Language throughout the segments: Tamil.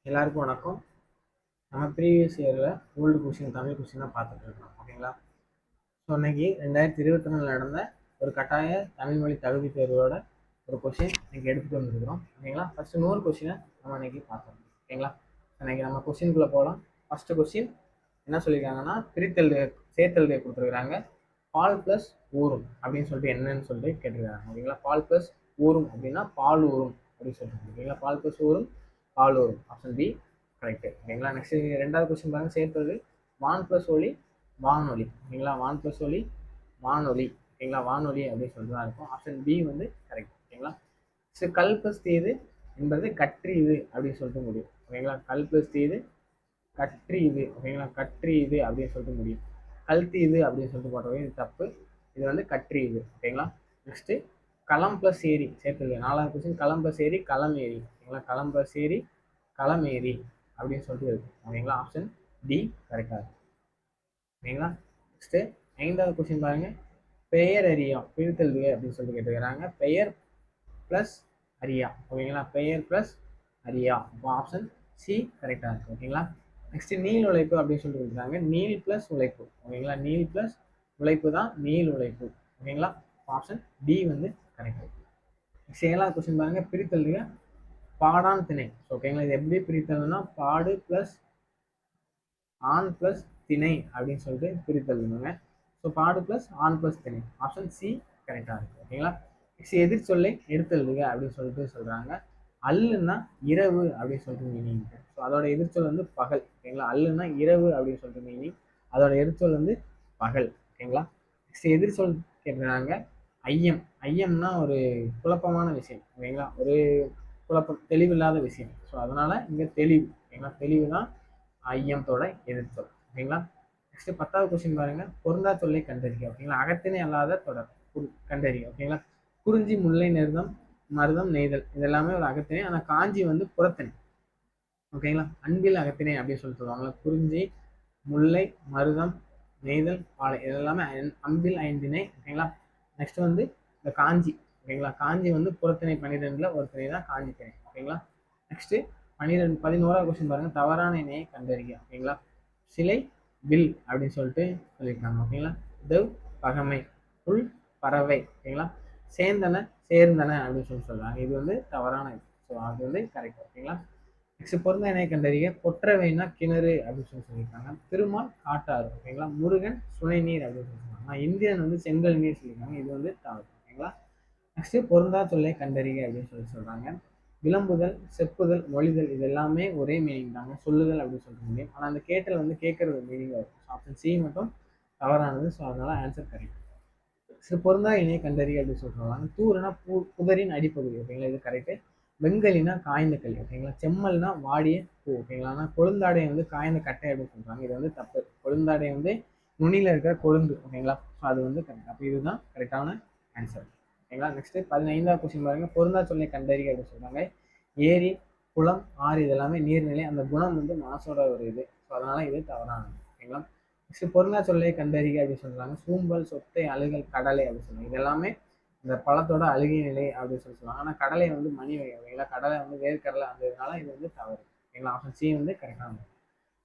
எல்லாருக்கும் வணக்கம். நம்ம ப்ரீவியஸ் இயரில் ஓல்டு கொஷின் தமிழ் கொஷின் தான் பார்த்துட்டு இருக்கோம். ஓகேங்களா? ஸோ இன்னைக்கு 2024 நடந்த ஒரு கட்டாய தமிழ் மொழி தகுதி தேர்வோட ஒரு கொஷின் இன்னைக்கு எடுத்துகிட்டு வந்துருக்கிறோம். ஓகேங்களா? ஃபஸ்ட்டு 100 கொஷினை நம்ம இன்னைக்கு பார்த்தோம். ஓகேங்களா? இன்னைக்கு நம்ம கொஷினுக்குள்ளே போகலாம். ஃபஸ்ட்டு கொஷின் என்ன சொல்லியிருக்காங்கன்னா, பிரித்தெழுது சேர்த்தெழுதியை கொடுத்துருக்குறாங்க. பால் ப்ளஸ் ஊறும் அப்படின்னு சொல்லிட்டு என்னன்னு சொல்லிட்டு கேட்டிருக்காங்க. ஓகேங்களா? பால் ப்ளஸ் ஊறும் அப்படின்னா பால் ஊறும் அப்படின்னு சொல்லிட்டு. ஓகேங்களா? பால் ப்ளஸ் ஊறும் பால் ஊறும். Option B correct. ஓகேங்களா? நெக்ஸ்ட் ரெண்டாவது கொஸ்டின் பாருங்க. சேர்த்தது வான் பிளஸ் ஒலி வானொலி. ஓகேங்களா? வான் பிளஸ் ஒலி வானொலி. ஓகேங்களா? வானொலி அப்படின்னு சொல்லிட்டு தான் இருக்கும். ஆப்ஷன் பி வந்து கரெக்ட். ஓகேங்களா? நெக்ஸ்ட் கல் பிளஸ் தீது என்பது கற்றீது அப்படின்னு சொல்லிட்டு முடியும். ஓகேங்களா? கல் பிளஸ் தீது கற்றீது. ஓகேங்களா? கற்றீது அப்படின்னு சொல்லிட்டு முடியும். கல்தீது அப்படின்னு சொல்லிட்டு போட்டோம். இது தப்பு. இது வந்து கற்றீது. ஓகேங்களா? நெக்ஸ்ட் களம் பிளஸ் ஏரி சேர்த்துது. 4வது கொஸ்டின் களம் பிளஸ் ஏரி களம் ஏரி. ஓகேங்களா? களம் பிளஸ் ஏரி களம் ஏரி அப்படின்னு சொல்லிட்டு இருக்கு. ஓகேங்களா? ஆப்ஷன் டி கரெக்டாக இருக்கு. ஓகேங்களா? நெக்ஸ்ட் 5வது கொஸ்டின் பாருங்க. பெயர் அறியா பிரித்தெழுதுக அப்படின்னு சொல்லிட்டு கேட்டுக்கிறாங்க. பெயர் பிளஸ் அரியா. ஓகேங்களா? பெயர் பிளஸ் அரியா. அப்போ ஆப்ஷன் சி கரெக்டாக இருக்கு. ஓகேங்களா? நெக்ஸ்ட் நீள் உழைப்பு அப்படின்னு சொல்லிட்டு இருக்காங்க. நீள் பிளஸ் உழைப்பு. ஓகேங்களா? நீள் பிளஸ் உழைப்பு தான் நீள் உழைப்பு. ஓகேங்களா? ஆப்ஷன் டி வந்து கரெக்ட். நெக்ஸ்ட் 7வது கொஸ்டின் பாருங்க. பிரித்தெழுதுக பாடான் திணை. ஓகேங்களா? இது எப்படி பிரித்தல்னா பாடு பிளஸ் ஆண் பிளஸ் திணை அப்படின்னு சொல்லிட்டு பிரித்தல்னுங்க. ஸோ பாடு பிளஸ் ஆண் பிளஸ் திணை. ஆப்ஷன் சி கரெக்டாக இருக்கு. ஓகேங்களா? நெக்ஸ்ட் எதிர் சொல்லை எடுத்தெழுதுக அப்படின்னு சொல்லிட்டு சொல்றாங்க. அல்லுன்னா இரவு அப்படின்னு சொல்லிட்டு மீனிங். ஸோ அதோட எதிர்ச்சொல் வந்து பகல். ஓகேங்களா? அல்லுன்னா இரவு அப்படின்னு சொல்லிட்டு மீனிங். அதோட எதிர்ச்சொல் வந்து பகல். ஓகேங்களா? நெக்ஸ்ட் எதிர்ச்சொல் கேட்குறாங்க. ஐயம். ஐயம்னா ஒரு குழப்பமான விஷயம். ஓகேங்களா? ஒரு குழப்பம் தெளிவில்லாத விஷயம். ஸோ அதனால இங்க தெளிவு. ஓகேங்களா? தெளிவு தான் ஐயத்தோட எதிர்ச்சொல். ஓகேங்களா? நெக்ஸ்ட் 10வது கொஸ்டின் பாருங்க. பொருந்தா சொல்லை கண்டறிக. ஓகேங்களா? அகத்திணை அல்லாத தொடர் கண்டறிக. ஓகேங்களா? குறிஞ்சி முல்லை நெருதம் மருதம் நெய்தல் இதெல்லாமே ஒரு அகத்திணை. ஆனா காஞ்சி வந்து புறத்திணை. ஓகேங்களா? அன்பில் அகத்திணை அப்படின்னு சொல்லி சொல்லுவாங்களா. குறிஞ்சி முல்லை மருதம் நெய்தல் பாலை இதெல்லாமே அன்பில் ஐந்திணை. ஓகேங்களா? நெக்ஸ்ட் வந்து இந்த காஞ்சி. ஓகேங்களா? காஞ்சி வந்து புறத்திணை 12ல ஒரு திணை தான் காஞ்சி திணை. ஓகேங்களா? நெக்ஸ்ட் 11வது கொஸ்டின் பாருங்க. தவறான இணையை கண்டறிக. ஓகேங்களா? சிலை வில் அப்படின்னு சொல்லிட்டு சொல்லியிருக்காங்க. ஓகேங்களா? தெவ் பகமை புல் பறவை. ஓகேங்களா? சேர்ந்தன சேர்ந்தன அப்படின்னு சொல்லி சொல்றாங்க. இது வந்து தவறான இது. ஸோ அது வந்து கரெக்ட். ஓகேங்களா? நெக்ஸ்ட் பொருந்த இணையை கண்டறிக. கொற்றவைனா கிணறு அப்படின்னு சொல்லி சொல்லியிருக்காங்க. திருமால் காட்டாறு. ஓகேங்களா? முருகன் சுனை நீர் அப்படின்னு சொல்லி சொல்லுவாங்க. இந்தியன் வந்து செங்கல் நீர் சொல்லியிருக்காங்க. இது வந்து தவறு. ஓகேங்களா? நெக்ஸ்ட் பொருந்தா சொல்லை கண்டறிக அப்படின்னு சொல்லி சொல்றாங்க. விளம்புதல் செப்புதல் மொழிதல் இது எல்லாமே ஒரே மீனிங் தாங்க. சொல்லுதல் அப்படின்னு சொல்லிட்டு முடியும். ஆனால் அந்த கேட்டல் வந்து கேட்கறது மீனிங்காக இருக்கும். ஆப்ஷன் சி மட்டும் தவறானது. ஸோ அதனால ஆன்சர் கரெக்ட். சரி பொருந்தா இணையை கண்டறிக அப்படின்னு சொல்றாங்க. தூருனா புதரின் அடிப்பகுதி. ஓகேங்களா? இது கரெக்ட். வெங்கலினா காய்ந்த கல். ஓகேங்களா? செம்மல்னா வாடிய பூ. ஓகேங்களா? ஆனால் கொழுந்தாடை வந்து காய்ந்த கட்டை அப்படின்னு சொல்றாங்க. இது வந்து தப்பு. கொழுந்தாடை வந்து நுனியில இருக்கிற கொழுந்து. ஓகேங்களா? ஸோ அது வந்து கரெக்ட். அப்போ இதுதான் கரெக்டான ஆன்சர். ஓகேங்களா? நெக்ஸ்ட் 15வது கொஸ்டின் பாருங்க. பொருந்தா சொல்லை கண்டறிக அப்படின்னு சொல்றாங்க. ஏரி குளம் ஆறு இதெல்லாமே நீர்நிலை. அந்த குணம் வந்து மாசோட ஒரு இது. ஸோ அதனால இது தவறானது. ஓகேங்களா? நெக்ஸ்ட் பொருந்தா சொல்லை கண்டறிக அப்படின்னு சொல்றாங்க. சூம்பல் சொத்தை அழுகல் கடலை அப்படின்னு சொல்றாங்க. இது எல்லாமே இந்த பழத்தோட அழுகிய நிலை அப்படின்னு சொல்லி சொல்லுவாங்க. ஆனால் கடலை வந்து மணி வகை. ஓகேங்களா? கடலை வந்து வேர்க்கடலை அந்ததுனால இது வந்து தவறு. ஓகேங்களா? ஆப்ஷன் சி வந்து கரெக்டானது.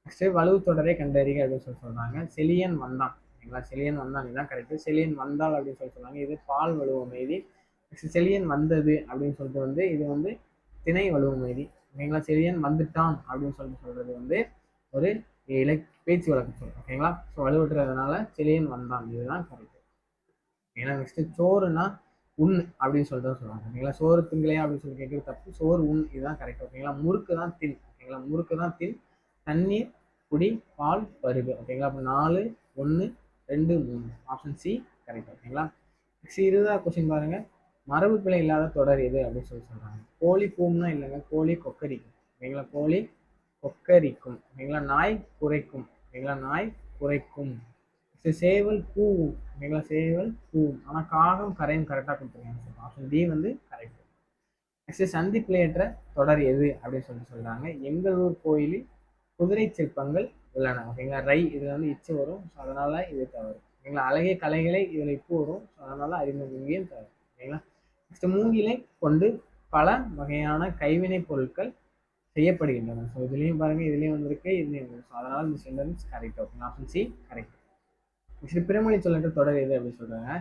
நெக்ஸ்ட் வலுவு தொடரை கண்டறிக அப்படின்னு சொல்லி சொல்றாங்க. செலியன் வந்தான். ஓகேங்களா? செலியன் வந்தான் இதுதான் கரெக்ட். செலியன் வந்தால் அப்படின்னு சொல்லி சொல்றாங்க. இது பால் வலுவ மீதி. நெக்ஸ்ட் செலியன் வந்தது அப்படின்னு சொல்லிட்டு வந்து இது வந்து திணை வலுவ மீதி. ஓகேங்களா? செலியன் வந்துட்டான் அப்படின்னு சொல்லிட்டு சொல்றது வந்து ஒரு பேச்சு வழக்கு சொல். ஓகேங்களா? ஸோ வலுவற்றுறதுனால செலியன் வந்தான் இதுதான் கரெக்ட். ஏன்னா நெக்ஸ்ட் சோறுனா உண் அப்படின்னு சொல்லிட்டு சொல்லுவாங்க. ஓகேங்களா? சோறு திங்கலையா அப்படின்னு சொல்லி கேட்கறது தப்பு. சோறு உண் இதுதான் கரெக்ட். ஓகேங்களா? முறுக்கு தான் தின். ஓகேங்களா? முறுக்கு தான் தின். தண்ணீர் குடி பால் பருகு. ஓகேங்களா? அப்போ 4 1 2 3 ஆப்ஷன் சி கரெக்ட். ஓகேங்களா? நெக்ஸ்ட் 20வது கொஸ்டின் பாருங்க. மரபு பிழை இல்லாத தொடர் எது அப்படின்னு சொல்லி சொல்றாங்க. கோழி கூம்னா இல்லைங்க. கோழி கொக்கரிக்கும். ஓகேங்களா? கோழி கொக்கரிக்கும். ஓகேங்களா? நாய் குறைக்கும். ஓகேங்களா? நாய் குறைக்கும். சேவல் பூவும். ஓகேங்களா? சேவல் பூவும். ஆனால் காகம் கரையும் கரெக்டாக கொடுத்துருக்காங்க. ஆப்ஷன் டி வந்து கரெக்ட். நெக்ஸ்ட் சந்தி பிழையற்ற தொடர் எது அப்படின்னு சொல்லிட்டு சொல்றாங்க. எங்களூர் கோயிலில் குதிரை சிற்பங்கள் உள்ளன. ஓகேங்களா? ரை இதுல வந்து இச்சு வரும். ஸோ அதனால இது தவறு. ஓகேங்களா? அழகிய கலைகளை இதுல இப்பு வரும். ஸோ அதனால அறிமுகம் தவறு. ஓகேங்களா? நெக்ஸ்ட் மூங்கிலை கொண்டு பல வகையான கைவினை பொருட்கள் செய்யப்படுகின்றன. ஸோ இதுலேயும் பாருங்கள், இதுலேயும் வந்திருக்கு, இதுலேயும் வந்திருக்கு. ஸோ அதனால் இந்த sentence correct. Okay, option C correct. Next பிறமொழி சொல்லட்டு தொடர் எது அப்படின்னு சொல்கிறாங்க.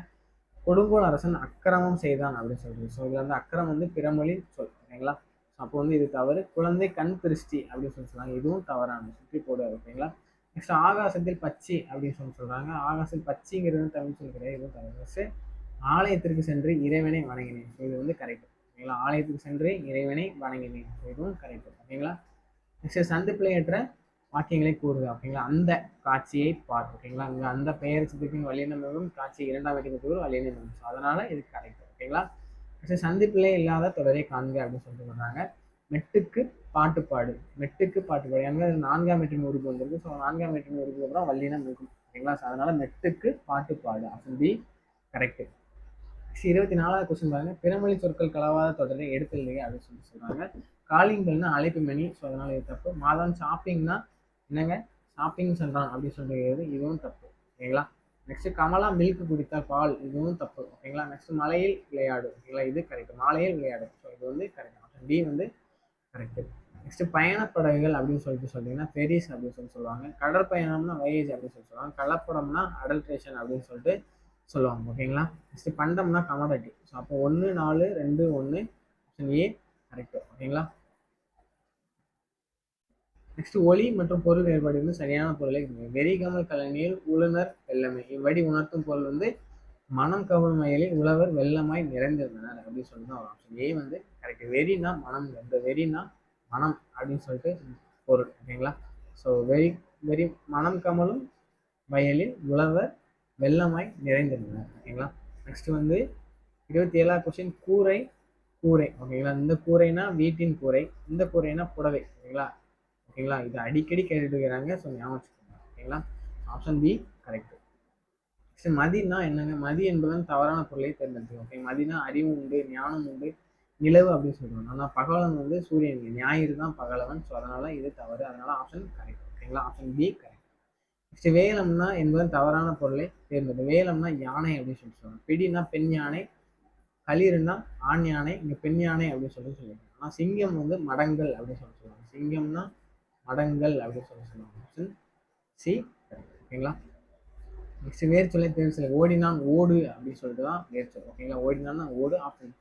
கொடுங்கோல் அரசன் அக்கிரமம் செய்தான் அப்படின்னு சொல்றது. ஸோ இதில் வந்து அக்கிரமம் வந்து பிறமொழி சொல். ஓகேங்களா? அப்போ வந்து இது தவறு. குழந்தை கண் திருஷ்டி அப்படின்னு சொல்லி சொல்லுவாங்க, இதுவும் தவறான சுற்றி போடுவார். ஓகேங்களா? நெக்ஸ்ட் ஆகாசத்தில் பச்சி அப்படின்னு சொல்லி சொல்றாங்க. ஆகாசத்தில் பச்சிங்கிறது தமிழ் சொல் கிடையாது, இதுவும் தவறு. நெக்ஸ்ட் ஆலயத்திற்கு சென்று இறைவனை வணங்கினேன். ஸோ இது வந்து கரெக்ட். ஓகேங்களா? ஆலயத்துக்கு சென்று இறைவனை வணங்கினேன். ஸோ இதுவும் கரெக்ட். ஓகேங்களா? நெக்ஸ்ட் சந்திப்பிழையற்ற வாக்கியங்களை கூறுது. ஓகேங்களா? அந்த காட்சியை பார்த்து. ஓகேங்களா? இங்கே அந்த பெயர் சித்திக்கும் வல்லினமும் காட்சி இரண்டாம் வேற்றுமை வல்லினம். ஸோ அதனால இது கரெக்ட். ஓகேங்களா? நெக்ஸ்ட் சந்திப்பிழை இல்லாத தொடரை காண்க அப்படின்னு சொல்லிட்டு சொல்றாங்க. மெட்டுக்கு பாட்டுப்பாடு. மெட்டுக்கு பாட்டுப்பாடு ஏன்னா நான்காம் வேற்றுமை உறுப்பு வந்திருக்கு. ஸோ நான்காம் வேற்றுமை உறுப்பு அப்புறம் வல்லினம் இருக்கும். ஓகேங்களா? அதனால மெட்டுக்கு பாட்டுப்பாடு ஆப்ஷன் பி கரெக்ட். 24வது கொஸ்டின் பாருங்க. பிறமொழி சொற்கள் கலவாத தொடரை எடுத்து இல்லையே அப்படின்னு சொல்லி சொல்றாங்க. காலிங்கல்னா அழைப்பு மணி. ஸோ அதனால இது தப்பு. மாதம் ஷாப்பிங்னா என்னங்க, ஷாப்பிங் சொல்றான் அப்படின்னு சொல்றது, இதுவும் தப்பு. ஓகேங்களா? நெக்ஸ்ட் கமலா மில்க் குடித்தால் பால், இதுவும் தப்பு. ஓகேங்களா? நெக்ஸ்ட் மலையில் விளையாடு. ஓகேங்களா? இது கரெக்ட். மாலையில் விளையாடு. ஸோ இது வந்து கரெக்ட். ஆப்ஷன் டி வந்து கரெக்ட். நெக்ஸ்ட் பயணப்படகுகள் அப்படின்னு சொல்லிட்டு சொல்லிங்கன்னா ஃபெரிஸ் அப்படின்னு சொல்லி சொல்லுவாங்க. கடற்பயணம்னா வயேஜ் அப்படின்னு சொல்லி சொல்லுவாங்க. கலப்படம்னா அடல்ட்ரேஷன் அப்படின்னு சொல்லிட்டு சொல்லுவாங்க. ஓகேங்களா? Next பண்டம்னா commodity. ஸோ அப்போ 1 4 2 1 ஆப்ஷன் ஏ கரெக்ட். ஓகேங்களா? நெக்ஸ்ட் ஒளி மற்றும் பொருள் வேறுபாடு வந்து சரியான பொருளை வெறிகமல் கலனியில் உளுநர் வெள்ளமை. இவ்வடி உணர்த்தும் பொருள் வந்து மனம் கவல் மயலில் உழவர் வெள்ளமாய் நிறைந்திருந்தனர் அப்படின்னு சொல்லிட்டு ஒரு ஆப்ஷன் ஏ வந்து கரெக்ட். வெறினா மனம், இந்த வெறினா மனம் அப்படின்னு சொல்லிட்டு பொருள். ஓகேங்களா? ஸோ வெறி மனம் கமலும் வயலில் உழவர் வெள்ளமாய் நிறைந்திருந்தனர். ஓகேங்களா? நெக்ஸ்ட் வந்து 27வது கொஸ்டின் கூரை. கூரை. ஓகேங்களா? இந்த கூரைனா வீட்டின் கூரை, இந்த கூரைனா புடவை. ஓகேங்களா? ஓகேங்களா? இது அடிக்கடி கேட்டுட்டு இருக்கிறாங்க. ஸோ ஞாபகம் வச்சுக்கோங்க. ஓகேங்களா? Option B correct. நெக்ஸ்ட் மதினா என்னங்க, மதி என்பதன் தவறான பொருளை தேர்ந்தெடுத்து. ஓகே, மதினா அறிவு உண்டு, ஞானம் உண்டு, நிலவு அப்படின்னு சொல்றாங்க. ஆனால் பகலவன் வந்து சூரியன், ஞாயிறு தான் பகலவன். ஸோ அதனால இது தவறு. அதனால ஆப்ஷன் கரெக்ட். ஓகேங்களா? Option B correct. நெக்ஸ்ட் வேலம்னா என்பதன் தவறான பொருளை தேர்ந்தெடுத்து. வேலம்னா யானை அப்படின்னு சொல்லி சொல்லுவாங்க. பிடினா பெண் யானை, களிறுனா ஆண் யானை, இங்க பெண் யானை அப்படின்னு சொல்லி சொல்லுவாங்க. ஆனால் சிங்கம் வந்து மடங்கள் அப்படின்னு சொல்லி சொல்லுவாங்க. சிங்கம்னா மடங்கள் அப்படின்னு சொல்லி சொல்லுவாங்க. Option C correct. ஓகேங்களா? நெக்ஸ்ட் வேர்ச்சொல்லை தேர்வு செய்ய. ஓடினான் ஓடு அப்படின்னு சொல்லிட்டு தான் வேர்ச்சொல். ஓகேங்களா? ஓடினான்னா ஓடு. ஆப்ஷன்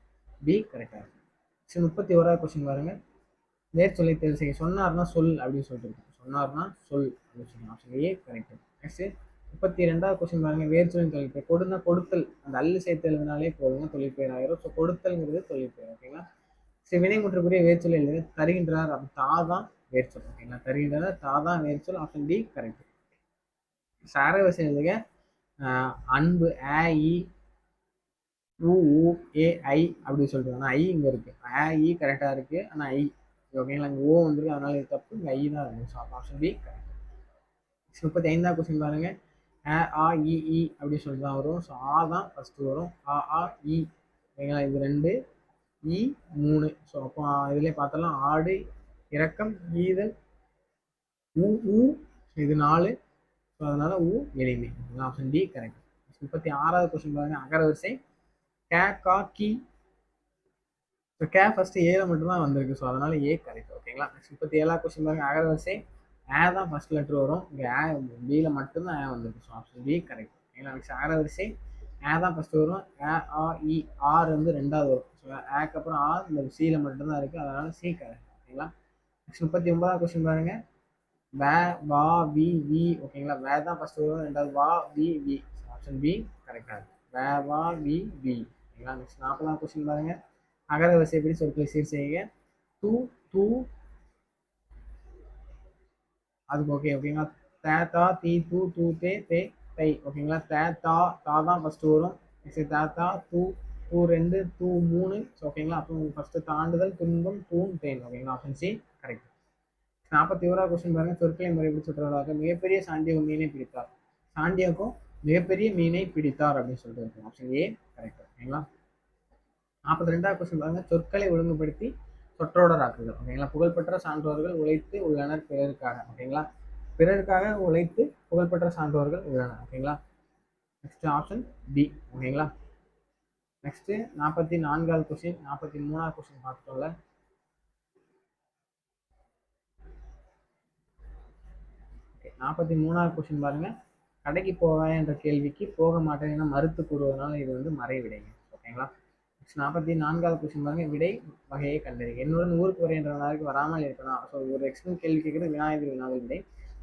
பி கரெக்டாக இருக்கும். நெக்ஸ்ட் 31வது கொஸ்டின் பாருங்க. வேர்ச்சொல்லை தேர்வு செய்ய. சொன்னார்னா சொல் அப்படின்னு சொல்லிட்டு இருக்கும். சொன்னார்னா சொல் அப்படின்னு சொல்லி ஆப்ஷன் ஏ கரெக்ட். நெக்ஸ்ட் 32வது கொஸ்டின் பாருங்க. வேர்ச்சொல்லின் தொழிற்பெயர். கொடுனா கொடுத்தல், அந்த அல்லு சேர்த்து எழுதினாலே போதுங்க, தொழிற்பெயர் ஆயிரும். ஸோ கொடுத்தல்ங்கிறது தொழிற்பெயர். ஓகேங்களா? சரி, வினைமுற்றுக்குரிய வேர்ச்சொல் எழுது. தருகின்றார், அப்போ தா தான் வேர்ச்சொல். ஓகேங்களா? தருகின்றார் தா தான் வேர்ச்சொல். Option D correct. சாரவரிசை எழுதுக. அன்பு அ இ உ ஊ ஏ ஐ அப்படின்னு சொல்லிட்டு, ஆனால் ஐ இங்கே இருக்கு. அ இ கரெக்டாக இருக்கு, ஆனால் ஐ ஓகேங்களா, இங்கே ஓ வந்துருக்கு, அதனால இது தப்பு. இங்கே ஐ தான் இருக்கு. So option B correct. 35வது கொஸ்டின் பாருங்க. அ ஆ இ இ அப்படின்னு சொல்லிட்டு தான் வரும். ஸோ ஆ தான் ஃபர்ஸ்ட் வரும். ஆ ஆ இ. ஓகேங்களா? இது 2 இ 3. ஸோ அப்போ இதுலேயே பார்த்தலாம். ஆடு, இறக்கம், ஈதல், ஊ ஊ இது 4. ஸோ அதனால ஊ எளிமை. Option D correct. 36வது கொஸ்டின் பாருங்க. அகரவரிசை கே கா கி. ஸோ கே ஃபர்ஸ்ட் ஏல மட்டும் தான் வந்திருக்கு. ஸோ அதனால ஏ கரெக்ட். ஓகேங்களா? 37வது கொஸ்டின் பாருங்க. அகரவரிசை ஏ தான் ஃபர்ஸ்ட் லெட்டர் வரும். இங்கே ஏ பியில் மட்டும்தான் ஏ வந்திருக்கு. So option B correct. ஓகேங்களா? நெக்ஸ்ட் அகரவரிசை ஏ தான் ஃபர்ஸ்ட் வரும். ஏ ஆ இ ஆர் வந்து 2வது வரும். ஸோ ஏக்கு அப்புறம் ஆர் இந்த சியில் மட்டும்தான் இருக்குது. அதனால சி கரெக்ட். ஓகேங்களா? நெக்ஸ்ட் 39வது கொஸ்டின் பாருங்க. வே வா வி வி. ஓகேங்களா? வே தான் ஃபர்ஸ்ட் வரும். 2வது வா வி வி. ஆப்ஷன் பி கரெக்டாக இருக்கு. வே வா வி வி. ஓகேங்களா? நெக்ஸ்ட் 40வது கொஸ்டின் பாருங்க. அகர வரிசைப்படி சொற்களை சீர் செய்யுங்க. தூ தூ அதுக்கு ஓகே. ஓகேங்களா? தே தா தீ தூ தூ தே தே தை. ஓகேங்களா? தே தா தா தான் ஃபர்ஸ்ட் வரும். நெக்ஸ்ட் தே தா தூ தூ 2 தூ 3. ஓகேங்களா? அப்போ ஃபர்ஸ்ட் தாண்டுதல், துன்பம், தூண், தேன். ஓகேங்களா? Option C correct. 41வது கொஸ்டின் பாருங்க. சொற்களை முறைப்படி சுற்றுவதாக மிகப்பெரிய சாண்டியோ மீனை பிடித்தார். சாண்டியாகோ மிகப்பெரிய மீனை பிடித்தார் அப்படின்னு சொல்லிட்டு இருக்கும். Option A correct. ஓகேங்களா? 42வது கொஸ்டின் பாருங்க. சொற்களை ஒழுங்குபடுத்தி சொற்றொடராக்குகள். ஓகேங்களா? புகழ்பெற்ற சான்றோர்கள் உழைத்து உள்ளனர் பிறருக்காக. ஓகேங்களா? பிறருக்காக உழைத்து புகழ்பெற்ற சான்றோர்கள் உள்ளனர். ஓகேங்களா? Next option B. ஓகேங்களா? நெக்ஸ்ட் 44வது கொஸ்டின். 43வது கொஸ்டின் பார்த்துட்டோம்ல. 43வது கொஸ்டின் பாருங்க, கடைக்கு போவேன் என்ற கேள்விக்கு போக மாட்டேன் என மறுத்து கூறுவதனால இது வந்து மறை விடைங்க. ஓகேங்களா. 44வது கொஸ்டின் பாருங்க, விடை வகையை கண்டறி. என்னுடன் ஊருக்கு வரை என்ற நாளைக்கு வராமல் இருக்கணும். ஸோ ஒரு எக்ஸ்பிளன் கேள்வி கேட்குறது விநாயகர் வினாவில் விடை.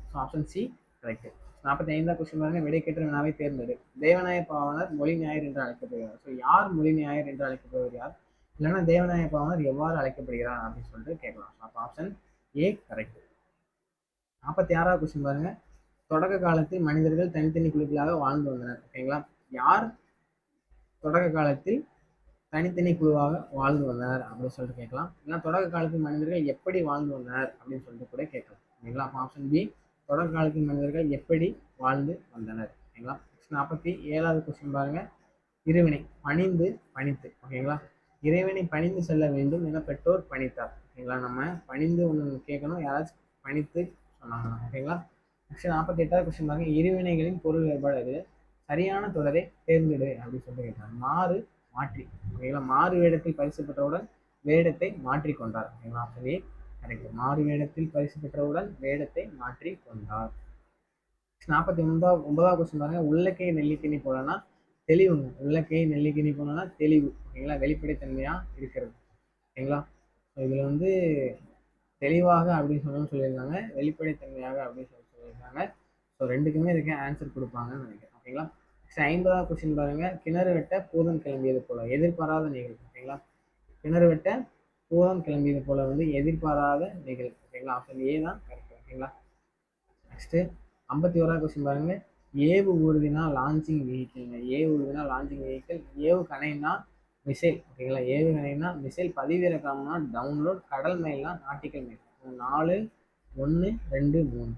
So option C correct. 45வது கொஸ்டின் பாருங்க, விடை கேட்ட வினாவை தேர்ந்தெடு. தேவநாய பாவனர் மொழி ஞாயிறு என்று அழைக்கப்படுகிறார். ஸோ யார் மொழி ஞாயிறு என்று அழைக்கப்படுவது யார், இல்லைன்னா தேவநாய பாவனர் எவ்வாறு அழைக்கப்படுகிறார் அப்படின்னு சொல்லிட்டு கேட்கலாம். அப்போ ஆப்ஷன் ஏ கரெக்ட். 46வது கொஸ்டின் பாருங்க, தொடக்க காலத்தில் மனிதர்கள் தனித்தனி குழுக்களாக வாழ்ந்து வந்தனர். ஓகேங்களா. யார் தொடக்க காலத்தில் தனித்தனி குழுவாக வாழ்ந்து வந்தனர் அப்படின்னு சொல்லிட்டு கேட்கலாம். இல்லைன்னா தொடக்க காலத்தில் மனிதர்கள் எப்படி வாழ்ந்து வந்தனர் அப்படின்னு சொல்லிட்டு கூட கேட்கலாம். ஓகேங்களா. ஆப்ஷன் பி தொடக்க காலத்தில் மனிதர்கள் எப்படி வாழ்ந்து வந்தனர். ஓகேங்களா. 47வது கொஸ்டின் பாருங்க, இருவினை பணிந்து பணித்து. ஓகேங்களா. இறைவனை பணிந்து செல்ல வேண்டும் என பெற்றோர் பணித்தார். ஓகேங்களா. நம்ம பணிந்து ஒன்று கேட்கணும், யாராச்சும் பணித்து சொன்னாங்க. ஓகேங்களா. 48வது கொஸ்டின் பாருங்க, இருவினைகளின் பொருள் வேறுபாடு அது, சரியான தொடரை தேர்ந்தெடு அப்படின்னு சொல்லிட்டு கேட்டாங்க. மாறு மாற்றி. ஓகேங்களா. மாறு வேடத்தில் பரிசு பெற்றவுடன் வேடத்தை மாற்றி கொண்டார். ஓகேங்களா. Option A correct. மாறு வேடத்தில் பரிசு பெற்றவுடன் வேடத்தை மாற்றி கொண்டார். 49வது கொஸ்டின் பாருங்க, உள்ளக்கை நெல்லிக்கனி போலனா தெளிவுங்க. உள்ளக்கை நெல்லிக்கனி போலனா தெளிவு. ஓகேங்களா. வெளிப்படைத்தன்மையா இருக்கிறது. ஓகேங்களா. இதுல வந்து தெளிவாக அப்படின்னு சொல்லியிருக்காங்க, வெளிப்படைத்தன்மையாக அப்படின்னு சொல்லியிருக்காங்க. ஸோ ரெண்டுக்குமே இதுக்கு ஆன்சர் கொடுப்பாங்கன்னு நினைக்கிறேன். ஓகேங்களா. 50வது கொஸ்டின் பாருங்க, கிணறு வெட்ட பூதம் கிளம்பியது போல எதிர்பாராத நிகழ்வு. ஓகேங்களா. கிணறு வெட்ட பூதம் கிளம்பியது போல வந்து எதிர்பாராத நிகழ்வு. ஓகேங்களா. ஆப்ஷன் ஏ தான் கரெக்ட். ஓகேங்களா. நெக்ஸ்ட் 51வது கொஸ்டின் பாருங்க, ஏவு ஊர்தினா லான்ச்சிங் வெஹிக்கிள்ங்க. ஏவு ஊர்தினா லான்ச்சிங் வெஹிக்கிள். ஏவு கணைனா மிசைல். ஓகேங்களா. ஏவு கணைனா மிசைல். பதிவிறக்கம்னா டவுன்லோட். கடல் மெயில்னா நாட்டிக்கல் மெயில். 4 1 2 3.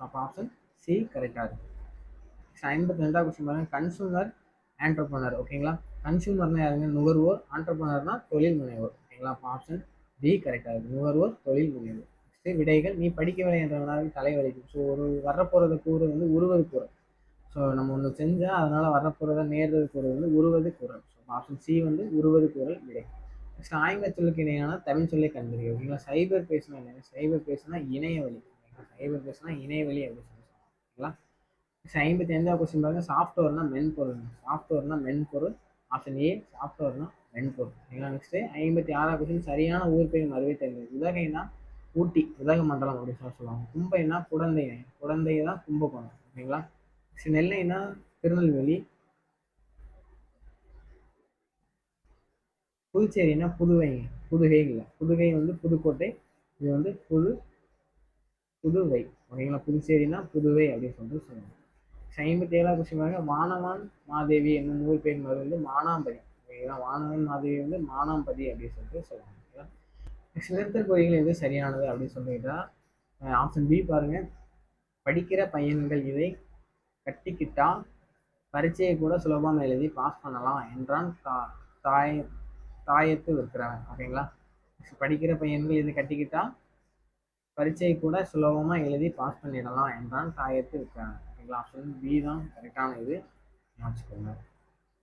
அப்போ ஆப்ஷன் சி கரெக்டாக இருக்கு. 52வது கொஸ்டின் பாருங்க, கன்சூமர் ஆண்டர்பனர். ஓகேங்களா. கன்சூமர்னா யாருங்க, நுகர்வோர். ஆண்டர்பனர்னா தொழில் முனைவோர். ஓகேங்களா. அப்போ ஆப்ஷன் டி கரெக்டாக இருக்கு, நுகர்வோர் தொழில் முனைவோர். விடைகள், நீ படிக்கவில்லை என்றவனால தலைவலிக்கும். ஸோ ஒரு வரப்போறத கூறு வந்து உருவது கூறல். ஸோ நம்ம ஒன்று செஞ்சா அதனால வரப்போறத நேர்றது கூறு வந்து உருவது கூறல். ஸோ ஆப்ஷன் சி வந்து உருவது கூறல் விடை. நெக்ஸ்ட் ஆங்கில சொல்லுக்கு இணையான தமிழ் சொல்லை கண்டறிய. ஓகேங்களா. சைபர் பேசுனா என்ன, சைபர் பேசுனா இணையவழி. சைபர் பேசுனா இணையவழி அப்படின்னு சொல்லி ஓகேங்களா. 55வது கொஸ்டின் பாருங்க, சாஃப்ட்வேர்னா மென்பொருள். சாஃப்ட்வேர்னா மென்பொருள். ஆப்ஷன் ஏ சாஃப்ட்வேர்னா மென்பொருள். ஓகேங்களா. நெக்ஸ்ட் 56வது கொஸ்டின், சரியான ஊர் பெயர் மறுவை தெரிஞ்சது. உதகைனா ஊட்டி, உதகமண்டலம் அப்படின்னு சொல்லுவாங்க. கும்பைனா குடந்தை. குடந்தை தான் கும்பகோணம். ஓகேங்களா. நெல்லைனா திருநெல்வேலி. புதுச்சேரினா புதுவைங்க. புதுகை இல்லை, புதுகை வந்து புதுக்கோட்டை. இது வந்து புதுவை. ஓகேங்களா. புதுச்சேரினா புதுவை அப்படின்னு சொல்லிட்டு சொல்லுவாங்க. 57வது கொஸ்டின் பாருங்க, வானவான் மாதேவி என்னும் ஊர் பேர் வந்து மானாம்பதி. ஓகேங்களா. வானவன் மாதேவி வந்து மானாம்பதி அப்படின்னு சொல்லிட்டு சொல்லுவாங்க. ஓகேங்களா. நிறுத்தற் குறிகள் எது சரியானது அப்படின்னு சொல்லிட்டா ஆப்ஷன் பி பாருங்க, படிக்கிற பையன்கள் இதை கட்டிக்கிட்டா பரீட்சையை கூட சுலபமாக எழுதி பாஸ் பண்ணலாம் என்றான் தாயத்து விற்கிறவன். ஓகேங்களா. படிக்கிற பையன்கள் இதை கட்டிக்கிட்டா பரீட்சையை கூட சுலபமா எழுதி பாஸ் பண்ணிடலாம் என்றான் தாயத்து விற்கிறவன். ஓகேங்களா. ஆப்ஷன் பி தான் கரெக்டான இது, வச்சுக்கோங்க.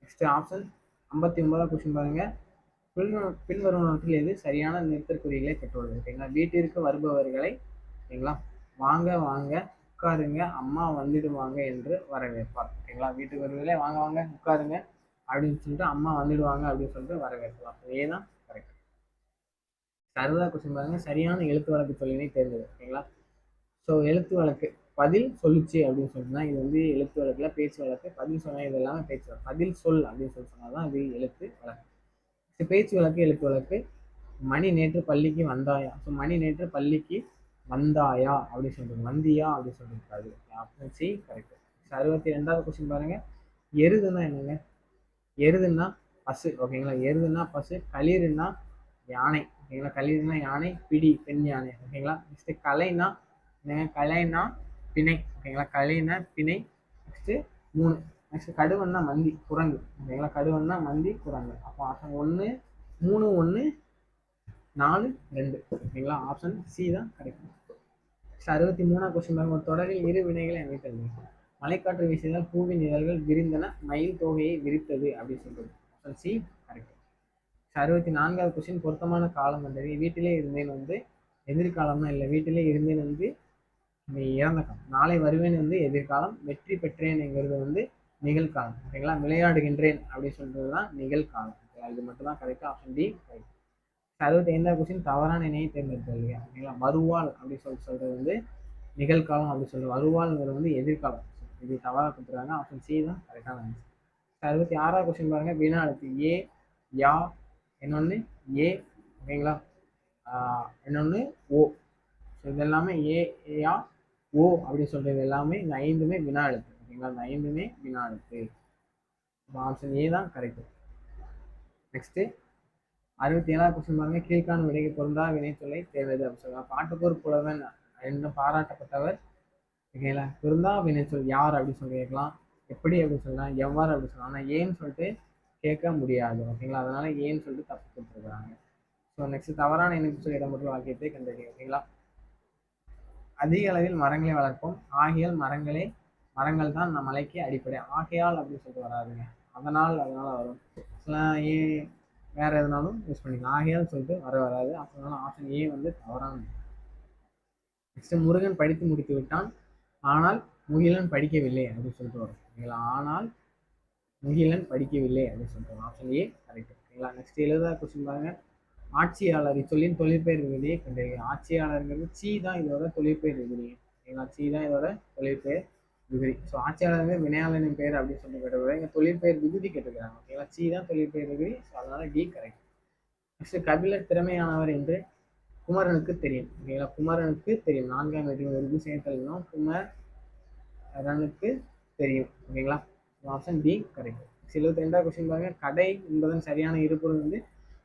நெக்ஸ்ட் ஆப்ஷன் 59வது கொஸ்டின் பாருங்க, பின்வருவனவற்றில் எது சரியான நிறுத்தற்குறிகளை பெற்றுள்ளது. ஓகேங்களா. வீட்டிற்கு வருபவர்களை ஓகேங்களா வாங்க வாங்க உட்காருங்க அம்மா வந்துடுவாங்க என்று வரவேற்பார். ஓகேங்களா. வீட்டுக்கு வருவதில்லை, வாங்க வாங்க உட்காருங்க அப்படின்னு சொல்லிட்டு அம்மா வந்துடுவாங்க அப்படின்னு சொல்லிட்டு வரவேற்கலாம். ஏதான் கரெக்ட். 60வது கொஸ்டின் பாருங்க, சரியான எழுத்து வழக்கு சொல்லினை தேர்ந்தது. ஓகேங்களா. ஸோ எழுத்து வழக்கு பதில் சொல்லுச்சு அப்படின்னு சொல்லிட்டுனா இது வந்து எழுத்து வழக்குல பேச்சு வழக்கு. பதில் சொன்னா இது எல்லாமே பேச்சு வழக்கு. பதில் சொல் அப்படின்னு சொல்லி சொன்னாதான் இது எழுத்து வழக்கு. பேச்சு வழக்கு எழுத்து வழக்கு. மணி நேற்று பள்ளிக்கு வந்தாயா. ஸோ மணி நேற்று பள்ளிக்கு வந்தாயா அப்படின்னு சொல்றது வந்தியா அப்படின்னு சொல்லியிருக்காரு. Option C correct. 62வது கொஸ்டின் பாருங்க, எருதுன்னா என்னங்க, எருதுன்னா பசு. ஓகேங்களா. எருதுன்னா பசு. களிறுன்னா யானை. ஓகேங்களா. களிறுன்னா யானை. பிடி பெண் யானை. ஓகேங்களா. நெக்ஸ்ட் கலைனா என்னங்க, கலைனா பிணை. ஓகேங்களா. கலைனா பிணை. நெக்ஸ்ட் 3. நெக்ஸ்ட் கடுவன்னா மந்தி குரங்கு. ஓகேங்களா. கடுவன்னா மந்தி குரங்கு. அப்போ ஆப்ஷன் 1 3 1 4 2. ஓகேங்களா. ஆப்ஷன் சி தான் கரெக்ட். 63வது கொஸ்டின் பாருங்க, ஒரு தொடரில் இரு வினைகளை அமைத்தது. மலைக்காற்று வீசினால் பூவின் இதழ்கள் விரிந்தன, மயில் தொகையை விரித்தது அப்படின்னு சொல்றது. Option C correct. 64வது கொஸ்டின், பொருத்தமான காலம் வந்தது. வீட்டிலே இருந்தேன் வந்து எதிர்காலம்னா இல்லை, வீட்டிலே இருந்தேன் வந்து நீ இறந்த காலம். நாளை வருவேன் வந்து எதிர்காலம், வெற்றி பெற்றேன்ங்கிறது வந்து நிகழ்காலம். ஓகேங்களா? விளையாடுகின்றேன் அப்படின்னு சொல்றது தான் நிகழ்காலம். இது மட்டும் தான் கரெக்ட். Option D right. 65வது கொஸ்டின் தவறான இணையை தேர்ந்தெடுத்தது. ஓகேங்களா? வருவாள் அப்படின்னு சொல்றது வந்து நிகழ்காலம் அப்படின்னு சொல்றது. வருவாள்ங்கிறது வந்து எதிர்காலம். இது தவறாக கொடுத்துருக்காங்க. ஆப்ஷன் சி தான் கரெக்டான ஆன்சர். 66வது கொஸ்டின் பாருங்க. வினா எழுத்து ஏ, யா, இன்னொன்று ஏ, ஓகேங்களா, இன்னொன்று ஓ. ஸோ இது எல்லாமே ஏ, யா, ஓ அப்படி சொல்றது எல்லாமே இந்த 5மே வினா எழுத்து. ஓகேங்களா? இந்த 5மே வினா எழுத்து. ஆப்ஷன் ஏ தான் கரெக்ட். நெக்ஸ்ட் 67வது கொஸ்டின் பாருங்க. கீழ்காணும் விடைக்கு பொருந்தா வினை சொல்லை தேர்ந்தெடு அப்படின்னு சொல்லுவாங்க. பாட்டுக்கோர் புலவன் என்றும் பாராட்டப்பட்டவர். ஓகேங்களா? பொருந்தா வினை சொல் யார் அப்படின்னு சொல்லி கேட்கலாம். எப்படி அப்படின்னு சொல்லலாம், எவ்வாறு அப்படின்னு சொல்லலாம். ஆனால் ஏன்னு சொல்லிட்டு கேட்க முடியாது. ஓகேங்களா? அதனால ஏன்னு சொல்லிட்டு தப்பு கொடுத்துருக்காங்க. ஸோ நெக்ஸ்ட் தவறான இணைப்பு சொல் இடம்பெற்ற வாக்கியத்தை கண்டறியும். ஓகேங்களா? அதிக அளவில் மரங்களை வளர்ப்போம், ஆகையால் மரங்கள் தான் நம் மலைக்கு அடிப்படை. ஆகையால் அப்படின்னு சொல்லிட்டு வராதுங்க. அதனால வரும். ஏன் வேற எதுனாலும் யூஸ் பண்ணிக்கலாம். ஆகையால் சொல்லிட்டு வராது. அதனால ஆப்ஷன் ஏ வந்து தவறானது. நெக்ஸ்ட் முருகன் படித்து முடித்து விட்டான், ஆனால் முகிலன் படிக்கவில்லை அப்படின்னு சொல்லிட்டு வரும். ஓகேங்களா? ஆனால் முகிலன் படிக்கவில்லை அப்படின்னு சொல்லிட்டு வரும். Option A correct. ஓகேங்களா? நெக்ஸ்ட் 70வது கொஸ்டின் பாருங்க. ஆட்சியாளர் இச்சொல்லின் தொழிற்பெயர் விகுதியை கண்டறிக. ஆட்சியாளருங்கிறது சி தான் இதோட தொழிற்பெயர் விகுதி. ஓகேங்களா? சி தான் இதோட தொழிற்பெயர் விகுதி. ஸோ ஆட்சியாளர்கள் வினையாளனின் பெயர் அப்படின்னு சொல்லி கேட்டவங்க இங்கே தொழிற்பெயர் விகுதி கேட்டுக்கிறாங்க. ஓகேங்களா? சி தான் தொழிற்பெயர் விகுதி. ஸோ அதனால டி கரெக்ட். நெக்ஸ்ட் கபிலர் திறமையானவர் என்று குமரனுக்கு தெரியும். ஓகேங்களா? குமரனுக்கு தெரியும். 4ஆம் விருது சேர்த்தல்னா குமரனுக்கு தெரியும். ஓகேங்களா? Option D correct. 72வது கொஸ்டின் பாருங்க. கடை என்பதன் சரியான இருபொருள் வந்து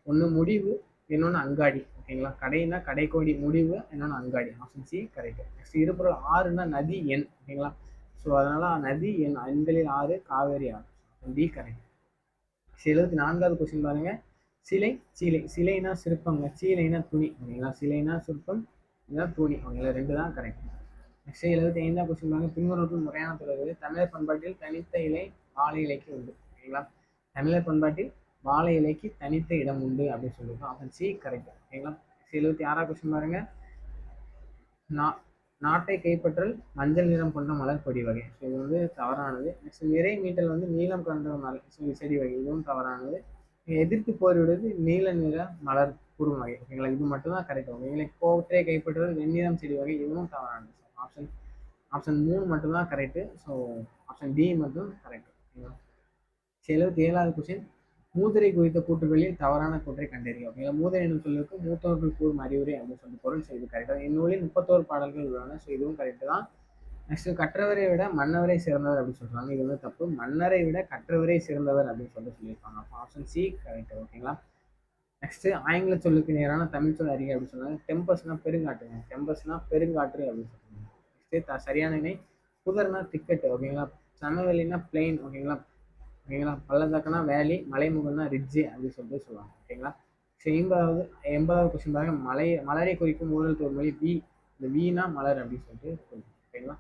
ஒன்று முடிவு, இன்னொன்று அங்காடி. ஓகேங்களா? கடைனா கடைக்கோடி, முடிவு இன்னொன்று அங்காடி. Option C correct. நெக்ஸ்ட் இருபொருள் ஆறுனா நதி எண். ஓகேங்களா? ஸோ அதனால நதி எண், எண்களில் 6 காவேரி ஆறு. D correct. 74வது கொஸ்டின் பாருங்க. சிலை சீலை. சிலைனா சிற்பங்க, சீலைனா துணி. ஓகேங்களா? சிலைனா சிற்பம், இதுதான் துணி. ஓகேங்களா? 2 தான் கரெக்ட். நெக்ஸ்ட் 75வது கொஸ்டின் பாருங்க. பின்வருவற்றில் முறையான தொடர்பு. தமிழர் பண்பாட்டில் தனித்த இலை வாழை இலைக்கு உண்டு. ஓகேங்களா? தமிழர் பண்பாட்டில் வாழை இலைக்கு தனித்த இடம் உண்டு அப்படின்னு சொல்லியிருக்கோம். Option C correct. ஓகேங்களா? 76வது கொஸ்டின் பாருங்க. நாட்டை கைப்பற்றல் மஞ்சள் நிறம் கொண்ட மலர் கொடி வகை. ஸோ இது வந்து தவறானது. நெக்ஸ்ட் நிறை மீட்டல் வந்து நீளம் கொண்ட மலர். ஸோ இது செடி வகை. இதுவும் தவறானது. எதிர்த்து போரிடுவது நீல நிற மலர் குறும் வகை. ஓகேங்களா? இது மட்டும் தான் கரெக்ட். ஓகேங்களா? கோட்டை கைப்பற்றுவது வெண்ணிறம் செடி வகை. இதுவும் தவறானது. ஆப்ஷன் 3 மட்டும்தான் கரெக்ட். ஸோ ஆப்ஷன் டி மட்டும் கரெக்ட். ஓகேங்களா? 77வது கொஸ்டின். மூதுரை குறித்த கூற்றுகளில் தவறான கூற்றை கண்டறியும். ஓகேங்களா? மூதுரை என்னும் சொல்லுக்கு மூத்தவர்கள் கூறும் அறிவுரை அப்படின்னு சொல்லி பொருள் செய்து கரெக்டாக. இந்நூலில் 31 பாடல்கள் உள்ளன. ஸோ இதுவும் கரெக்ட் தான். நெக்ஸ்ட் கற்றவரை விட மன்னவரை சிறந்தவர் அப்படின்னு சொல்றாங்க. இது வந்து தப்பு. மன்னரை விட கற்றவரை சிறந்தவர் அப்படின்னு சொல்லியிருப்பாங்க. அப்போ ஆப்ஷன் சி கரெக்ட். ஓகேங்களா? நெக்ஸ்ட் ஆங்கில சொல்லுக்கு நேரான தமிழ் சொல் அறிக்கை அப்படின்னு சொன்னாங்க. டெம்பஸ்னா பெருங்காற்றுங்க. டெம்பஸ்னா பெருங்காற்று அப்படின்னு சொல்றாங்க. நெக்ஸ்ட் சரியான இணை. புதர்னா திக்கெட். ஓகேங்களா? சமவெளினா பிளெயின். ஓகேங்களா? ஓகேங்களா? பள்ளத்தாக்குனா வேலி, மலைமுகம்னா ரிட்ஜு அப்படின்னு சொல்லிட்டு சொல்லுவாங்க. ஓகேங்களா? சரி 80வது கொஸ்டின் பாருங்க. மலரை குறிக்கும் ஊழல் தோல்மொழி வி. இந்த வீணா மலர் அப்படின்னு சொல்லிட்டு சொல்லுவாங்க. ஓகேங்களா?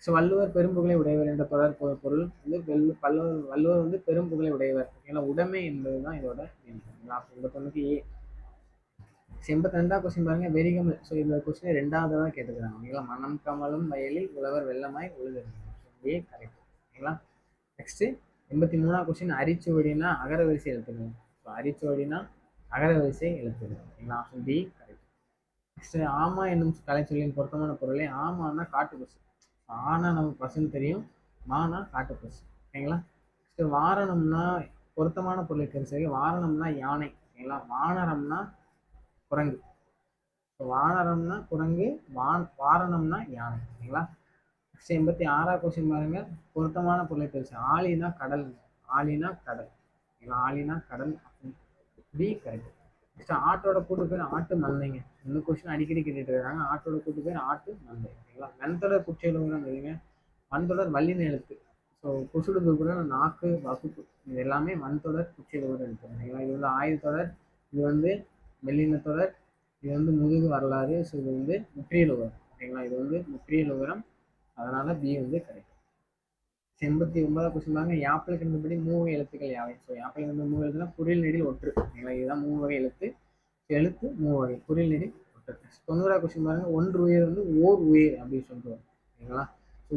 ஸோ வள்ளுவர் பெரும்புகளை உடையவர் என்ற தொடர் பொருள் வந்து வள்ளுவர் வந்து பெரும்புகளை உடையவர். ஓகேங்களா? உடைமை என்பது தான் இதோட மீனிங். 81க்கு ஏ. 82வது கொஸ்டின் பாருங்க. வெறிகமல். ஸோ இந்த கொஸ்டின் 2வது தான் கேட்டுக்கிறாங்க. ஓகேங்களா? மனம் கமலும் வயலில் உழவர் வெள்ளமாய் உழுது. A correct. ஓகேங்களா? நெக்ஸ்ட் 83வது கொஸ்டின். அரிச்சுவடினா அகர வரிசை எழுத்துங்க. ஸோ அரிச்சுவடினா அகர வரிசை எழுத்துங்க. ஓகேங்களா? Option D correct. நெக்ஸ்ட் ஆமா என்னும் கலைச்சொல்லின் பொருத்தமான பொருளை. ஆமான்னா காட்டு பசு. ஆனா நமக்கு பசுன்னு தெரியும், மானா காட்டு பசு. ஓகேங்களா? நெக்ஸ்ட் வாரணம்னா பொருத்தமான பொருளை தெரிஞ்சு. வாரணம்னா யானை. ஓகேங்களா? வானரம்னா குரங்கு. வானரம்னா குரங்கு, வாரணம்னா யானை. ஓகேங்களா? நெக்ஸ்ட் 86வது கொஸ்டின் பாருங்க. பொருத்தமான பொருளை தெரிஞ்சு. ஆலினா கடல். ஆலினா கடல். ஆலினா கடல். B correct. நெக்ஸ்ட் ஆட்டோட கூட்டு பேர் ஆட்டு மந்தைங்க. இந்த கொஸ்டின் அடிக்கடி கேட்டுட்டு இருக்காங்க. ஆட்டோட கூட்டு பேர் ஆட்டு மந்தை. ஓகேங்களா? வெண்தொடர் குற்றியலுங்கிறது எதுங்க? வன்தொடர் வல்லின எழுத்து. ஸோ குசுடு கூட நாக்கு, வகுப்பு, இது எல்லாமே வன்தொடர் குற்றியலுங்கிற எழுத்து. ஓகேங்களா? இது வந்து ஆயுதத்தொடர், இது வந்து மெல்லினத்தொடர், இது வந்து முதுகு வரலாறு. ஸோ இது வந்து முற்றியல் உகரம். ஓகேங்களா? இது வந்து முற்றியல் உகரம். அதனால பி வந்து கரெக்ட். 89வது கொஸ்டின் பாருங்க. யாப்பில் கிடந்தபடி 3 எழுத்துக்கள் யாவை? ஸோ யாப்பில் கிடந்த 3 எழுத்துனா குறில் நெடில் ஒற்று. ஓகேங்களா? இதுதான் 3 வகை எழுத்து. எழுத்து 3 வகை. குறில் நெடில் ஒற்று. 90 கொஸ்டின் பாருங்க, ஒன்று உயிர் வந்து ஓர் உயிர் அப்படின்னு சொல்லிட்டு வரும். ஓகேங்களா?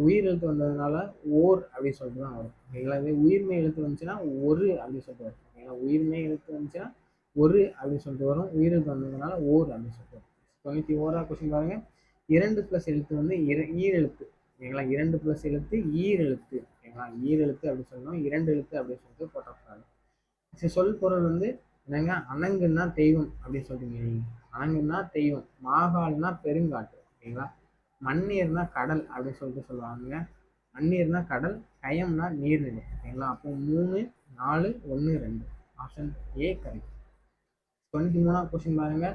உயிர் எழுத்து வந்ததுனால ஓர் அப்படின்னு சொல்லிட்டு தான் வரும். ஓகேங்களா? இதே உயிர்மை எழுத்து வந்துச்சுன்னா ஒரு அப்படின்னு சொல்லிட்டு வரும். ஓகேங்களா? உயிர்மை எழுத்து வந்துச்சுன்னா ஒரு அப்படின்னு சொல்லிட்டு வரும். உயிரெழுத்து வந்ததுனால ஓர் அப்படின்னு சொல்லிட்டு வரும். 91 கொஸ்டின் பாருங்க, 2 பிளஸ் எழுத்து வந்து ஈரெழுத்து. ஓகேங்களா? 2 பிளஸ் எழுத்து ஈரெழுத்து. ஓகேங்களா? ஈரெழுத்து அப்படின்னு சொல்லணும், 2 எழுத்து அப்படின்னு சொல்லிட்டு போட்டக்கூடாது. சரி, சொல் பொருள் வந்து என்னங்க, அணங்குன்னா தெய்வம் அப்படின்னு சொல்றீங்க நீங்க. அணங்குன்னா தெய்வம், மாகால்னா பெருங்காற்று. ஓகேங்களா? மண்ணீர்னா கடல் அப்படின்னு சொல்லிட்டு சொல்லுவாங்க. மண்ணீர்னா கடல், கயம்னா நீர்நிலை. ஓகேங்களா? அப்போ 3, 4, 1, 2 ஆப்ஷன் ஏ கரெக்ட். 23 கொஸ்டின் பாருங்க,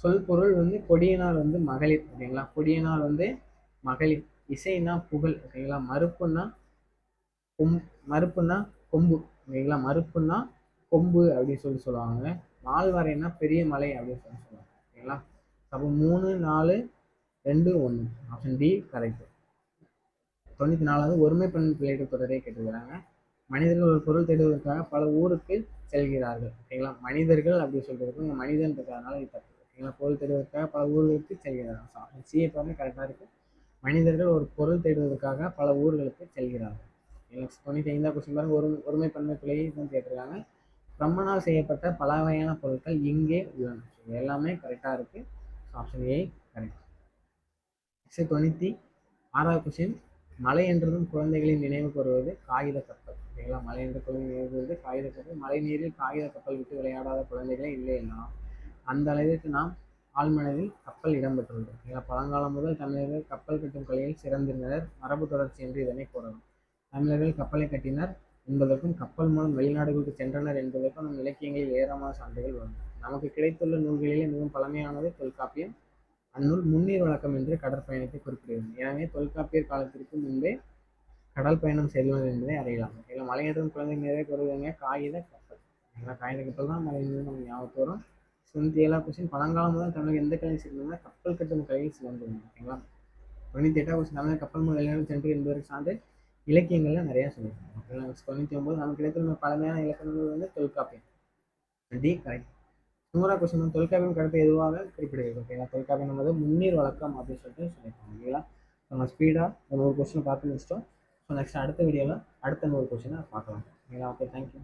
சொல் பொருள் வந்து கொடியனார் வந்து மகளிர். ஓகேங்களா? கொடியனார் வந்து மகளிர். இசைனா புகழ். ஓகேங்களா? மறுப்புன்னா கொம்பு. ஓகேங்களா? மறுப்புன்னா கொம்பு அப்படின்னு சொல்லி சொல்லுவாங்க. மால்வரைன்னா பெரிய மலை அப்படின்னு சொல்லி சொல்லுவாங்க. ஓகேங்களா? அப்போ 3, 4, 2, 1 ஆப்ஷன் டி கரெக்ட். 94 ஒருமை பெண் பிள்ளைகள் தொடரே கேட்டுக்கிறாங்க. மனிதர்கள் ஒரு பொருள் தேடுவதற்காக பல ஊருக்கு செல்கிறார்கள். ஓகேங்களா? மனிதர்கள் அப்படின்னு சொல்றதுக்கு இங்கே மனிதன் இருக்கிறதுனால இது தப்பு. ஓகேங்களா? பொருள் தேடுவதற்காக பல ஊர்களுக்கு செல்கிறார்கள். ஆப்ஷன் சி எப்பவுமே கரெக்டாக இருக்கு. மனிதர்கள் ஒரு பொருள் தேடுவதற்காக பல ஊர்களுக்கு செல்கிறார்கள். 95 கொஸ்டின் பாருங்க, ஒருமை பன்மை பிழையை தான் கேட்டிருக்காங்க. பிரம்மனால் செய்யப்பட்ட பல வகையான பொருட்கள் இங்கே உள்ளன. எல்லாமே கரெக்டாக இருக்கு. Option A correct. 96 கொஸ்டின், மலை என்றதும் குழந்தைகளின் நினைவுக்கு வருவது காகித கப்பல். ஓகேங்களா? மலை என்ற குழந்தை நினைவு வருவது காகித கப்பல். மழை நீரில் காகித கப்பல் விட்டு விளையாடாத குழந்தைகளே இல்லைன்னா அந்த அளவிற்கு நாம் ஆழ்மனதில் கப்பல் இடம்பெற்றுள்ளது. ஓகேங்களா? பழங்காலம் முதல் தமிழர்கள் கப்பல் கட்டும் கலையில் சிறந்திருந்தனர். மரபு தொடர்ச்சி என்று இதனை கூறலாம். தமிழர்கள் கப்பலை கட்டினர் என்பதற்கும் கப்பல் மூலம் வெளிநாடுகளுக்கு சென்றனர் என்பதற்கும் நம் இலக்கியங்களில் ஏராளமான சான்றுகள் வரும். நமக்கு கிடைத்துள்ள நூல்களிலே மிகவும் பழமையானது தொல்காப்பியம். அந்நூல் முன்னீர் வழக்கம் என்று கடற்பயணத்தை குறிப்பிடுகிறது. எனவே தொல்காப்பியர் காலத்திற்கு முன்பே கடல் பயணம் செல்வது என்பதை அறியலாம். ஓகேங்களா? மலையேற்றம் குழந்தை நிறைய வருவதுங்க காகித கப்பல். ஓகேங்களா? காகித கப்பல் தான் மலை நமக்கு ஞாபகத்து வரும். 97 கொஸ்டின், பழங்காலம் முதல் தமிழக எந்த கலையில் சிறந்ததுன்னா கப்பல் கட்டும் கலையில் சிறந்தது. ஓகேங்களா? 98 கொஸ்டின், தமிழக கப்பல் மூலம் வெளிநாடு சென்று என்பதற்கு சான்று இலக்கியங்கள்ல நிறைய சொல்லியிருக்காங்க. ஓகேங்களா? 99 நமக்கு கிடைத்துள்ள பழமையான இலக்கணங்கள் வந்து தொல்காப்பியம். D correct. 100 கொஸ்டின், தொல்காப்பியம் கருத்து எதுவாக குறிப்பிடுகிறது. ஓகேங்களா? தொல்காப்பியம் என்பது முன்னீர் வழக்கம் அப்படின்னு சொல்லிட்டு சொல்லியிருக்காங்க. ஓகேங்களா? நம்ம ஸ்பீடாக 100 கொஸ்டின் பார்த்து முடிச்சிட்டோம். ஸோ நெக்ஸ்ட் அடுத்த வீடியோவில் அடுத்த 100 கொஸ்டினை பார்க்கலாம். ஓகேங்களா? Okay, thank you.